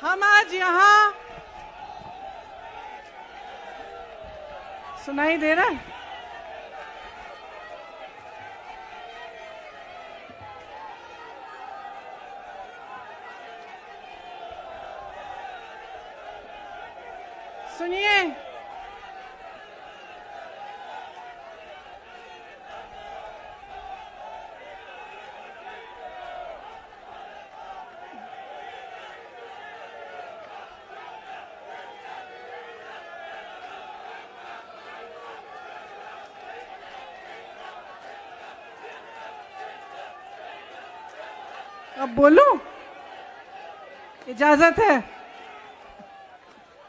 हम आज यहाँ सुनाई दे रहा है? सुनिए, अब बोलूं? इजाजत है?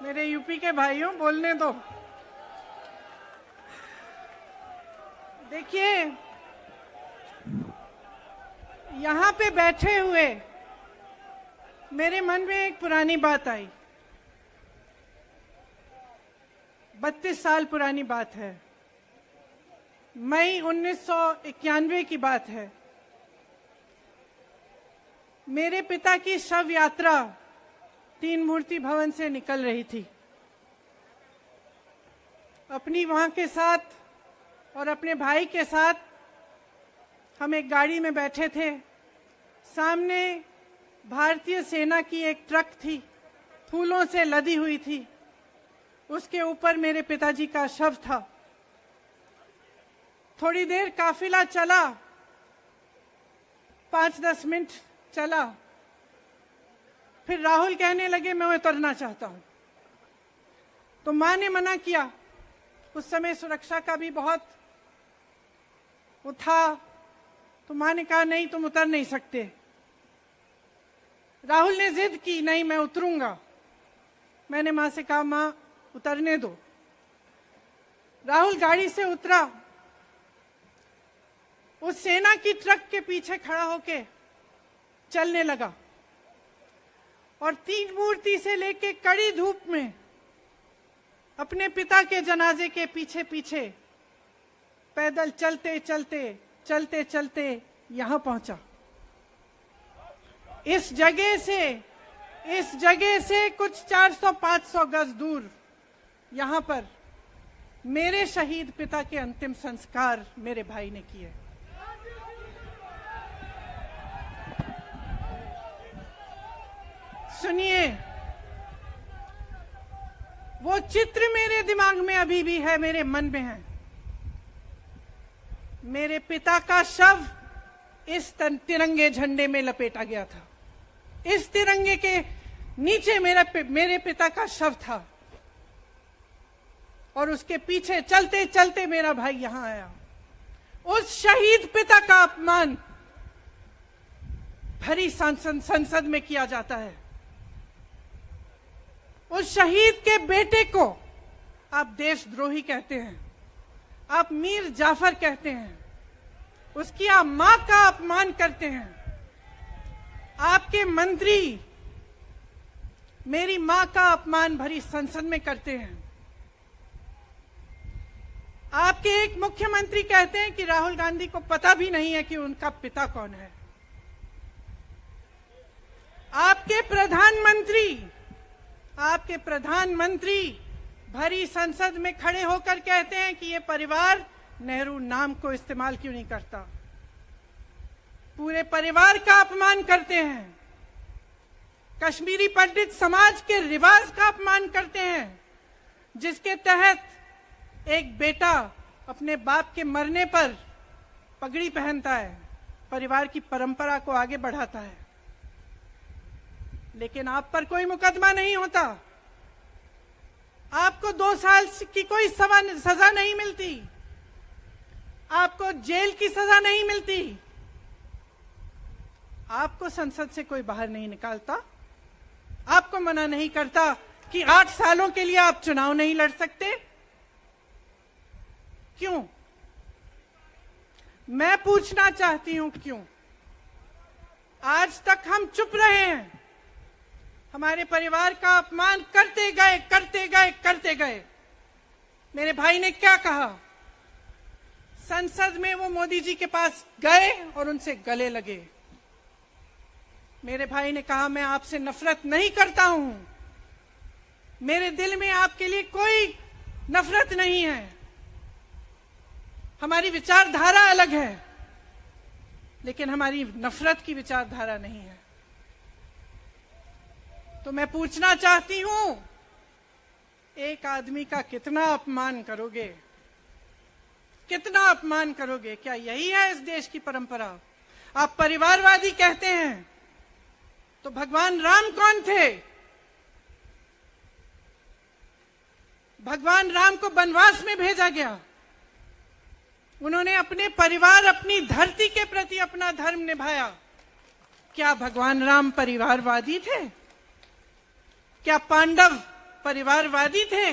मेरे यूपी के भाइयों, बोलने दो। देखिए, यहाँ पे बैठे हुए मेरे मन में एक पुरानी बात आई। 32 साल पुरानी बात है। मई 1991 की बात है। मेरे पिता की शव यात्रा तीन मूर्ति भवन से निकल रही थी। अपनी मां के साथ और अपने भाई के साथ हम एक गाड़ी में बैठे थे। सामने भारतीय सेना की एक ट्रक थी, फूलों से लदी हुई थी। उसके ऊपर मेरे पिताजी का शव था। थोड़ी देर काफिला चला, 5-10 मिनट चला। फिर राहुल कहने लगे मैं उतरना चाहता हूं। तो मां ने मना किया। उस समय सुरक्षा का भी बहुत वो था, तो मां ने कहा नहीं, तुम उतर नहीं सकते। राहुल ने जिद की, नहीं मैं उतरूंगा। मैंने मां से कहा मां उतरने दो। राहुल गाड़ी से उतरा। उस सेना की ट्रक के पीछे खड़ा होके चलने लगा और तीन मूर्ति से लेके कड़ी धूप में अपने पिता के जनाजे के पीछे पीछे पैदल चलते चलते चलते चलते यहां पहुंचा। इस जगह से कुछ 400-500 गज दूर यहां पर मेरे शहीद पिता के अंतिम संस्कार मेरे भाई ने किए। सुनिए, वो चित्र मेरे दिमाग में अभी भी है, मेरे मन में है। मेरे पिता का शव इस तिरंगे झंडे में लपेटा गया था। इस तिरंगे के नीचे मेरे पिता का शव था और उसके पीछे चलते चलते मेरा भाई यहां आया। उस शहीद पिता का अपमान भरी संसद में किया जाता है। उस शहीद के बेटे को आप देशद्रोही कहते हैं, आप मीर जाफर कहते हैं, उसकी आप मां का अपमान करते हैं। आपके मंत्री मेरी मां का अपमान भरी संसद में करते हैं। आपके एक मुख्यमंत्री कहते हैं कि राहुल गांधी को पता भी नहीं है कि उनका पिता कौन है। आपके प्रधानमंत्री भरी संसद में खड़े होकर कहते हैं कि ये परिवार नेहरू नाम को इस्तेमाल क्यों नहीं करता। पूरे परिवार का अपमान करते हैं। कश्मीरी पंडित समाज के रिवाज का अपमान करते हैं, जिसके तहत एक बेटा अपने बाप के मरने पर पगड़ी पहनता है, परिवार की परंपरा को आगे बढ़ाता है। लेकिन आप पर कोई मुकदमा नहीं होता, आपको 2 साल की कोई सजा नहीं मिलती, आपको जेल की सजा नहीं मिलती, आपको संसद से कोई बाहर नहीं निकालता, आपको मना नहीं करता कि 8 सालों के लिए आप चुनाव नहीं लड़ सकते। क्यों? मैं पूछना चाहती हूं क्यों? आज तक हम चुप रहे हैं, हमारे परिवार का अपमान करते गए। मेरे भाई ने क्या कहा? संसद में वो मोदी जी के पास गए और उनसे गले लगे। मेरे भाई ने कहा, मैं आपसे नफरत नहीं करता हूं, मेरे दिल में आपके लिए कोई नफरत नहीं है, हमारी विचारधारा अलग है, लेकिन हमारी नफरत की विचारधारा नहीं है। तो मैं पूछना चाहती हूं, एक आदमी का कितना अपमान करोगे, कितना अपमान करोगे? क्या यही है इस देश की परंपरा? आप परिवारवादी कहते हैं, तो भगवान राम कौन थे? भगवान राम को वनवास में भेजा गया, उन्होंने अपने परिवार, अपनी धरती के प्रति अपना धर्म निभाया। क्या भगवान राम परिवारवादी थे? क्या पांडव परिवारवादी थे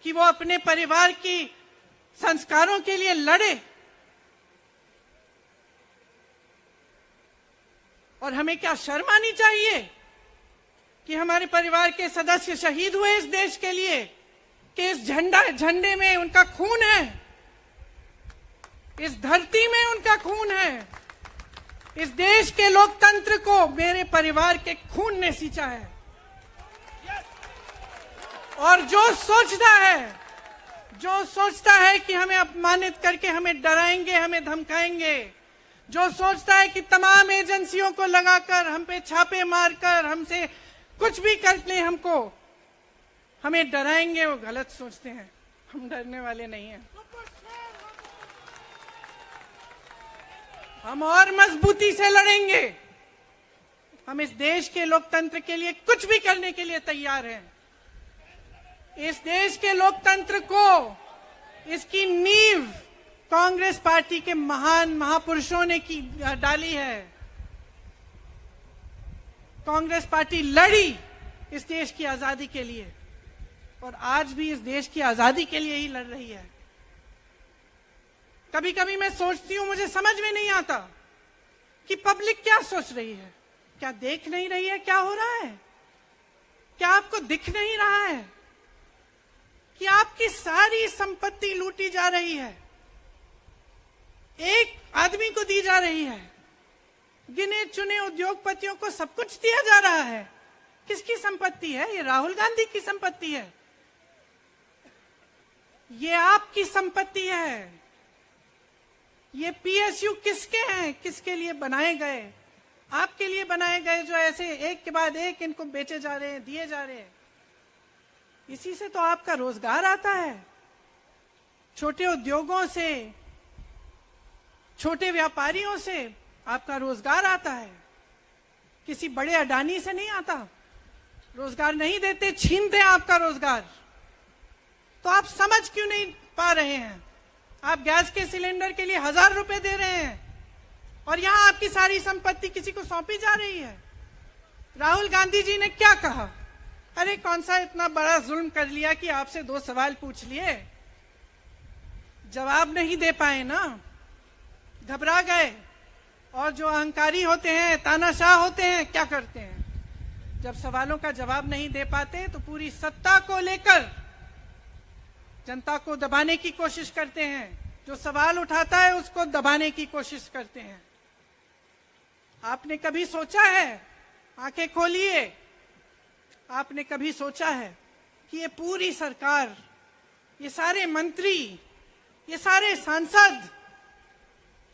कि वो अपने परिवार की संस्कारों के लिए लड़े? और हमें क्या शर्म आनी चाहिए कि हमारे परिवार के सदस्य शहीद हुए इस देश के लिए, कि इस झंडे में उनका खून है, इस धरती में उनका खून है, इस देश के लोकतंत्र को मेरे परिवार के खून ने सींचा है। और जो सोचता है कि हमें अपमानित करके हमें डराएंगे, हमें धमकाएंगे, जो सोचता है कि तमाम एजेंसियों को लगाकर हम पे छापे मारकर हमसे कुछ भी कर ले, हमको हमें डराएंगे, वो गलत सोचते हैं। हम डरने वाले नहीं हैं। हम और मजबूती से लड़ेंगे। हम इस देश के लोकतंत्र के लिए कुछ भी करने के लिए तैयार हैं। इस देश के लोकतंत्र को, इसकी नींव कांग्रेस पार्टी के महान महापुरुषों ने डाली है। कांग्रेस पार्टी लड़ी इस देश की आजादी के लिए, और आज भी इस देश की आजादी के लिए ही लड़ रही है। कभी कभी मैं सोचती हूं, मुझे समझ में नहीं आता कि पब्लिक क्या सोच रही है। क्या देख नहीं रही है क्या हो रहा है? क्या आपको दिख नहीं रहा है कि आपकी सारी संपत्ति लूटी जा रही है, एक आदमी को दी जा रही है, गिने चुने उद्योगपतियों को सब कुछ दिया जा रहा है? किसकी संपत्ति है? ये राहुल गांधी की संपत्ति है, ये आपकी संपत्ति है। ये पीएसयू किसके हैं? किसके लिए बनाए गए? आपके लिए बनाए गए, जो ऐसे एक के बाद एक इनको बेचे जा रहे हैं, दिए जा रहे हैं। इसी से तो आपका रोजगार आता है। छोटे उद्योगों से, छोटे व्यापारियों से आपका रोजगार आता है। किसी बड़े अडानी से नहीं आता। रोजगार नहीं देते, छीनते हैं आपका रोजगार। तो आप समझ क्यों नहीं पा रहे हैं? आप गैस के सिलेंडर के लिए 1000 रुपए दे रहे हैं, और यहां आपकी सारी संपत्ति किसी को सौंपी जा रही है। राहुल गांधी जी ने क्या कहा? अरे कौन सा इतना बड़ा जुल्म कर लिया कि आपसे 2 सवाल पूछ लिए, जवाब नहीं दे पाए ना, घबरा गए। और जो अहंकारी होते हैं, तानाशाह होते हैं, क्या करते हैं? जब सवालों का जवाब नहीं दे पाते तो पूरी सत्ता को लेकर जनता को दबाने की कोशिश करते हैं। जो सवाल उठाता है उसको दबाने की कोशिश करते हैं। आपने कभी सोचा है, आंखें खोलिए, आपने कभी सोचा है कि ये पूरी सरकार, ये सारे मंत्री, ये सारे सांसद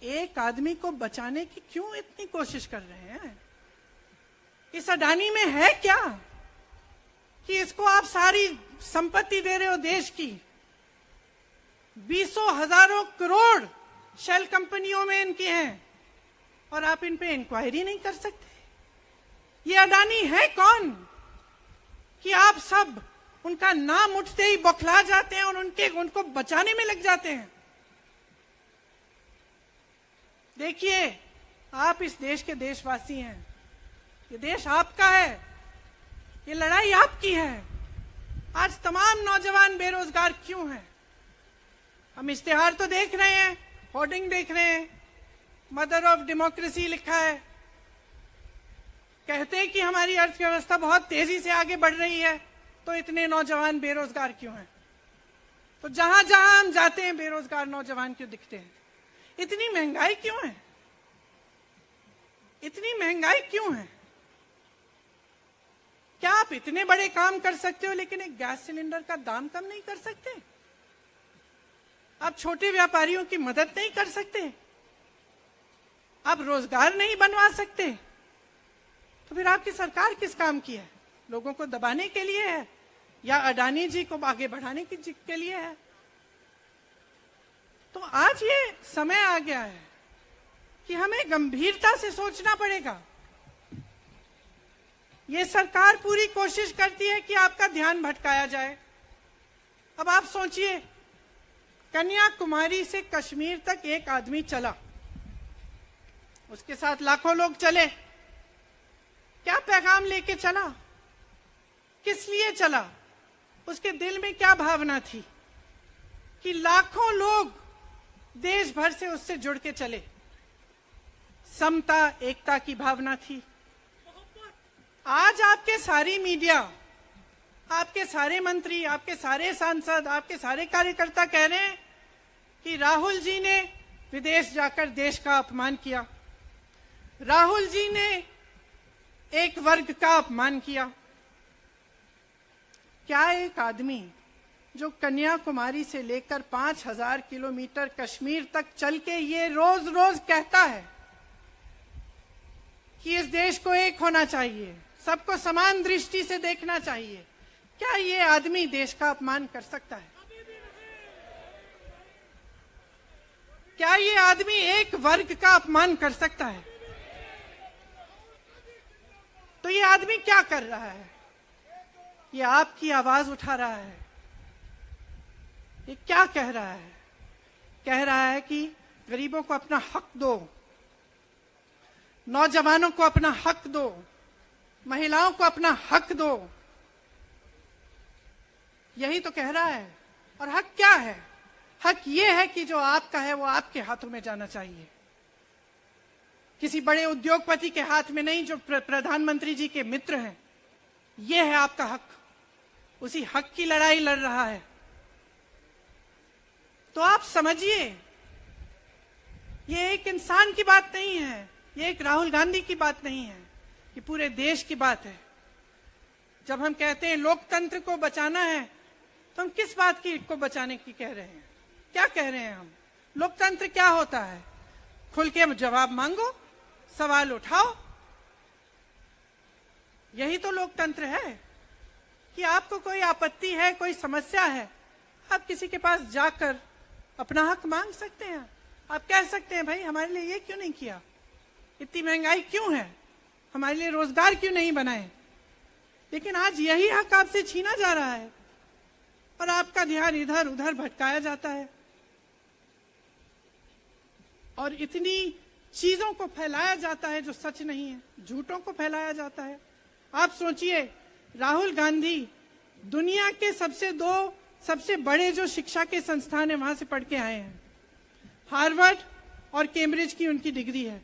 एक आदमी को बचाने की क्यों इतनी कोशिश कर रहे हैं? इस अडानी में है क्या कि इसको आप सारी संपत्ति दे रहे हो देश की? 20 हजारों करोड़ शेल कंपनियों में इनके हैं, और आप इन पे इंक्वायरी नहीं कर सकते? ये अडानी है कौन कि आप सब उनका नाम उठते ही बौखला जाते हैं और उनको बचाने में लग जाते हैं? देखिए, आप इस देश के देशवासी हैं, ये देश आपका है, ये लड़ाई आपकी है। आज तमाम नौजवान बेरोजगार क्यों हैं? हम इश्तिहार तो देख रहे हैं, होर्डिंग देख रहे हैं, मदर ऑफ डेमोक्रेसी लिखा है, कहते हैं कि हमारी अर्थव्यवस्था बहुत तेजी से आगे बढ़ रही है, तो इतने नौजवान बेरोजगार क्यों हैं? तो जहां जहां हम जाते हैं बेरोजगार नौजवान क्यों दिखते हैं? इतनी महंगाई क्यों है? इतनी महंगाई क्यों है? क्या आप इतने बड़े काम कर सकते हो लेकिन एक गैस सिलेंडर का दाम कम नहीं कर सकते? आप छोटे व्यापारियों की मदद नहीं कर सकते? आप रोजगार नहीं बनवा सकते? तो फिर आपकी सरकार किस काम की है? लोगों को दबाने के लिए है या अडानी जी को आगे बढ़ाने के लिए है? तो आज ये समय आ गया है कि हमें गंभीरता से सोचना पड़ेगा। ये सरकार पूरी कोशिश करती है कि आपका ध्यान भटकाया जाए। अब आप सोचिए, कन्याकुमारी से कश्मीर तक एक आदमी चला, उसके साथ लाखों लोग चले। क्या पैगाम लेके चला? किस लिए चला? उसके दिल में क्या भावना थी कि लाखों लोग देश भर से उससे जुड़ के चले? समता, एकता की भावना थी। आज आपके सारी मीडिया, आपके सारे मंत्री, आपके सारे सांसद, आपके सारे कार्यकर्ता कह रहे हैं कि राहुल जी ने विदेश जाकर देश का अपमान किया, राहुल जी ने एक वर्ग का अपमान किया। क्या एक आदमी जो कन्याकुमारी से लेकर 5000 किलोमीटर कश्मीर तक चल के ये रोज रोज कहता है कि इस देश को एक होना चाहिए, सबको समान दृष्टि से देखना चाहिए, क्या ये आदमी देश का अपमान कर सकता है? क्या ये आदमी एक वर्ग का अपमान कर सकता है? तो ये आदमी क्या कर रहा है? ये आपकी आवाज उठा रहा है। ये क्या कह रहा है? कह रहा है कि गरीबों को अपना हक दो, नौजवानों को अपना हक दो, महिलाओं को अपना हक दो। यही तो कह रहा है। और हक क्या है? हक ये है कि जो आपका है वो आपके हाथों में जाना चाहिए, किसी बड़े उद्योगपति के हाथ में नहीं, जो प्रधानमंत्री जी के मित्र हैं। ये है आपका हक। उसी हक की लड़ाई लड़ रहा है। तो आप समझिए, ये एक इंसान की बात नहीं है, ये एक राहुल गांधी की बात नहीं है, ये पूरे देश की बात है। जब हम कहते हैं लोकतंत्र को बचाना है, तो हम किस बात को बचाने की कह रहे हैं? क्या कह रहे हैं हम? लोकतंत्र क्या होता है? खुल के जवाब मांगो, सवाल उठाओ। यही तो लोकतंत्र है कि आपको कोई आपत्ति है, कोई समस्या है, आप किसी के पास जाकर अपना हक मांग सकते हैं। आप कह सकते हैं, भाई हमारे लिए ये क्यों नहीं किया, इतनी महंगाई क्यों है, हमारे लिए रोजगार क्यों नहीं बनाए। लेकिन आज यही हक आपसे छीना जा रहा है और आपका ध्यान इधर उधर भटकाया जाता है और इतनी चीजों को फैलाया जाता है जो सच नहीं है, झूठों को फैलाया जाता है। आप सोचिए, राहुल गांधी दुनिया के सबसे बड़े जो शिक्षा के संस्थान है वहां से पढ़ के आए हैं। हार्वर्ड और कैम्ब्रिज की उनकी डिग्री है।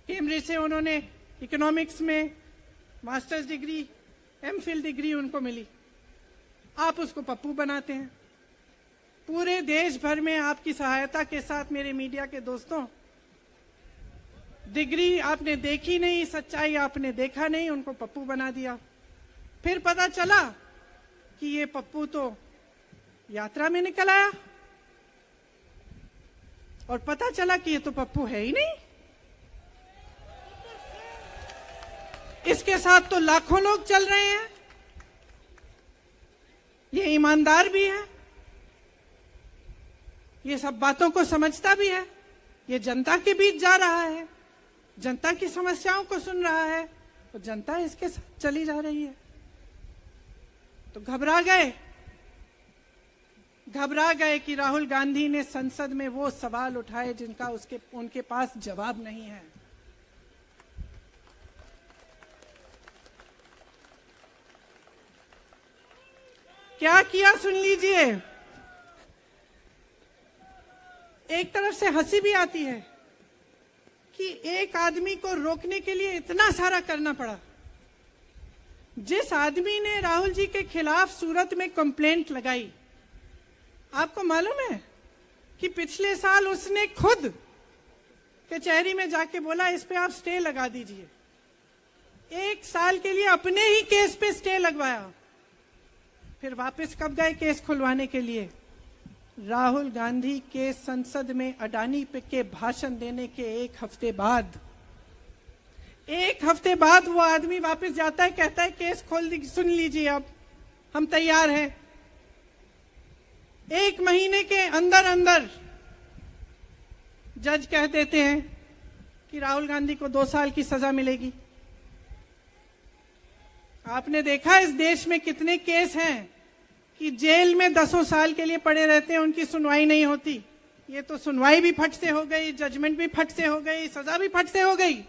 कैम्ब्रिज से उन्होंने इकोनॉमिक्स में मास्टर्स डिग्री, एमफिल डिग्री उनको मिली। आप उसको पप्पू बनाते हैं। पूरे देश भर में आपकी सहायता के साथ मेरे मीडिया के दोस्तों, डिग्री आपने देखी नहीं, सच्चाई आपने देखा नहीं, उनको पप्पू बना दिया। फिर पता चला कि ये पप्पू तो यात्रा में निकल आया और पता चला कि ये तो पप्पू है ही नहीं। इसके साथ तो लाखों लोग चल रहे हैं। ये ईमानदार भी है, ये सब बातों को समझता भी है, ये जनता के बीच जा रहा है, जनता की समस्याओं को सुन रहा है, तो जनता इसके साथ चली जा रही है। तो घबरा गए कि राहुल गांधी ने संसद में वो सवाल उठाए जिनका उनके पास जवाब नहीं है। क्या किया सुन लीजिए। एक तरफ से हंसी भी आती है कि एक आदमी को रोकने के लिए इतना सारा करना पड़ा। जिस आदमी ने राहुल जी के खिलाफ सूरत में कंप्लेंट लगाई, आपको मालूम है कि पिछले साल उसने खुद कचहरी में जाके बोला इस पे आप स्टे लगा दीजिए। 1 साल के लिए अपने ही केस पे स्टे लगवाया। फिर वापस कब गए केस खुलवाने के लिए? राहुल गांधी के संसद में अडानी पे के भाषण देने के 1 हफ्ते बाद, 1 हफ्ते बाद वो आदमी वापस जाता है, कहता है केस खोल दी, सुन लीजिए अब हम तैयार हैं। 1 महीने के अंदर अंदर जज कह देते हैं कि राहुल गांधी को 2 साल की सजा मिलेगी। आपने देखा इस देश में कितने केस हैं कि जेल में 10 साल के लिए पड़े रहते हैं, उनकी सुनवाई नहीं होती। ये तो सुनवाई भी फट से हो गई, जजमेंट भी फट से हो गई, सजा भी फट से हो गई।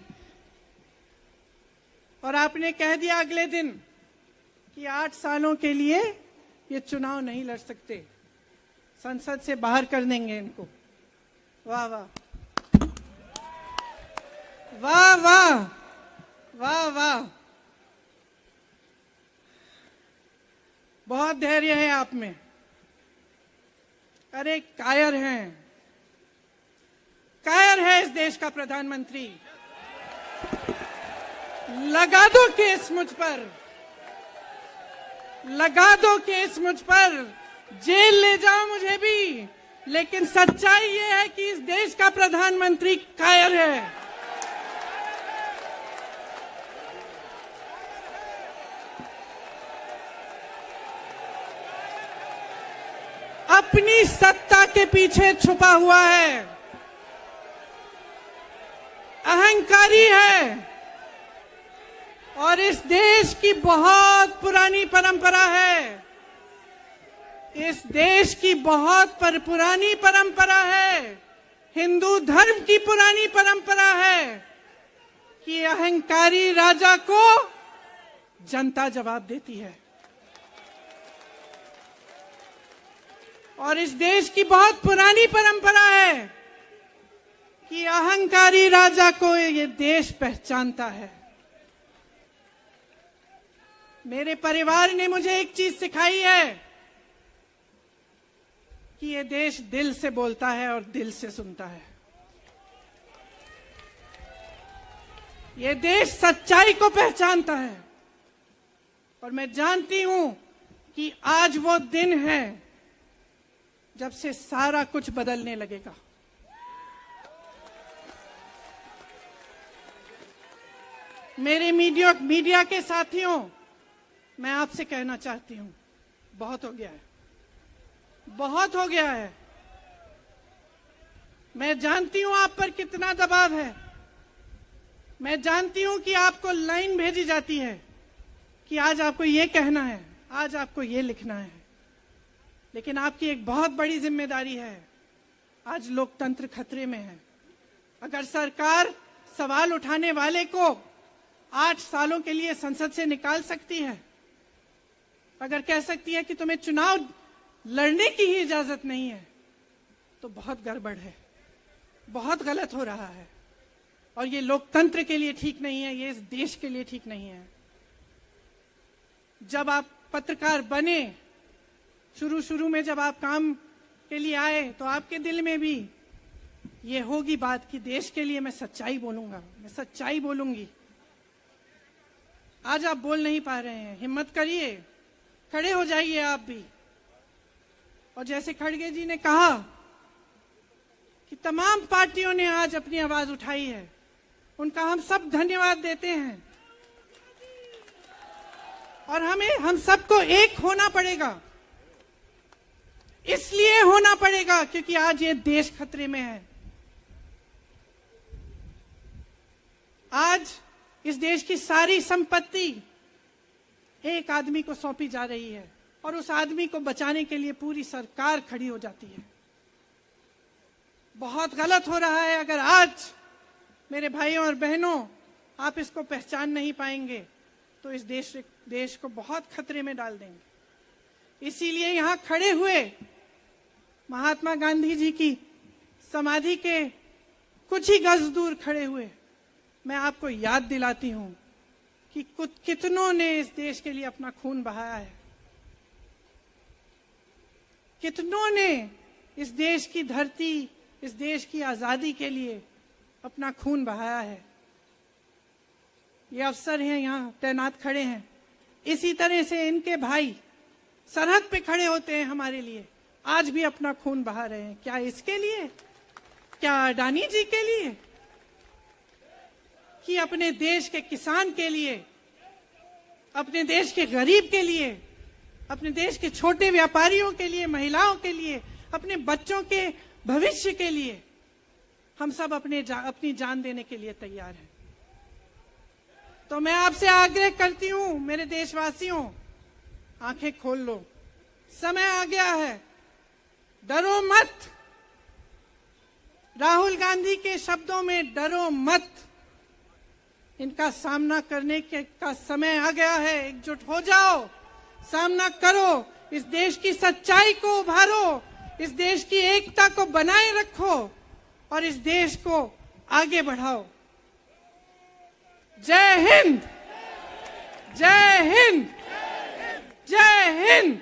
और आपने कह दिया अगले दिन कि 8 सालों के लिए ये चुनाव नहीं लड़ सकते, संसद से बाहर कर देंगे इनको। वाह वाह वाह वाह वाह वाह, बहुत धैर्य है आप में। अरे कायर हैं, कायर है इस देश का प्रधानमंत्री। लगा दो केस मुझ पर, लगा दो केस मुझ पर, जेल ले जाओ मुझे भी, लेकिन सच्चाई ये है कि इस देश का प्रधानमंत्री कायर है। अपनी सत्ता के पीछे छुपा हुआ है, अहंकारी है। और इस देश की बहुत पुरानी परंपरा है, इस देश की बहुत पुरानी परंपरा है, हिंदू धर्म की पुरानी परंपरा है कि अहंकारी राजा को जनता जवाब देती है। और इस देश की बहुत पुरानी परंपरा है कि अहंकारी राजा को ये देश पहचानता है। मेरे परिवार ने मुझे एक चीज सिखाई है कि ये देश दिल से बोलता है और दिल से सुनता है। ये देश सच्चाई को पहचानता है। और मैं जानती हूं कि आज वो दिन है जब से सारा कुछ बदलने लगेगा। मेरे मीडिया के साथियों, मैं आपसे कहना चाहती हूं, बहुत हो गया है, बहुत हो गया है। मैं जानती हूं आप पर कितना दबाव है। मैं जानती हूं कि आपको लाइन भेजी जाती है कि आज आपको ये कहना है, आज आपको ये लिखना है। लेकिन आपकी एक बहुत बड़ी जिम्मेदारी है। आज लोकतंत्र खतरे में है। अगर सरकार सवाल उठाने वाले को 8 सालों के लिए संसद से निकाल सकती है, अगर कह सकती है कि तुम्हें चुनाव लड़ने की ही इजाजत नहीं है, तो बहुत गड़बड़ है, बहुत गलत हो रहा है। और ये लोकतंत्र के लिए ठीक नहीं है, ये इस देश के लिए ठीक नहीं है। जब आप पत्रकार बने, शुरू में जब आप काम के लिए आए, तो आपके दिल में भी ये होगी बात कि देश के लिए मैं सच्चाई बोलूंगा, मैं सच्चाई बोलूंगी। आज आप बोल नहीं पा रहे हैं, हिम्मत करिए, खड़े हो जाइए आप भी। और जैसे खड़गे जी ने कहा कि तमाम पार्टियों ने आज अपनी आवाज उठाई है, उनका हम सब धन्यवाद देते हैं। और हम सबको एक होना पड़ेगा। इसलिए होना पड़ेगा क्योंकि आज ये देश खतरे में है। आज इस देश की सारी संपत्ति एक आदमी को सौंपी जा रही है और उस आदमी को बचाने के लिए पूरी सरकार खड़ी हो जाती है। बहुत गलत हो रहा है। अगर आज मेरे भाइयों और बहनों आप इसको पहचान नहीं पाएंगे तो इस देश को बहुत खतरे में डाल देंगे। इसीलिए यहां खड़े हुए महात्मा गांधी जी की समाधि के कुछ ही गज दूर खड़े हुए मैं आपको याद दिलाती हूं कि कितनों ने इस देश के लिए अपना खून बहाया है, कितनों ने इस देश की धरती, इस देश की आजादी के लिए अपना खून बहाया है। ये अफसर हैं यहाँ तैनात खड़े हैं, इसी तरह से इनके भाई सरहद पे खड़े होते हैं हमारे लिए, आज भी अपना खून बहा रहे हैं। क्या इसके लिए? क्या अडानी जी के लिए? कि अपने देश के किसान के लिए, अपने देश के गरीब के लिए, अपने देश के छोटे व्यापारियों के लिए, महिलाओं के लिए, अपने बच्चों के भविष्य के लिए हम सब अपनी जान देने के लिए तैयार हैं। तो मैं आपसे आग्रह करती हूं, मेरे देशवासियों, आंखें खोल लो, समय आ गया है, डरो मत। राहुल गांधी के शब्दों में डरो मत, इनका सामना करने का समय आ गया है। एकजुट हो जाओ, सामना करो, इस देश की सच्चाई को उभारो, इस देश की एकता को बनाए रखो और इस देश को आगे बढ़ाओ। जय हिंद, जय हिंद, जय हिंद।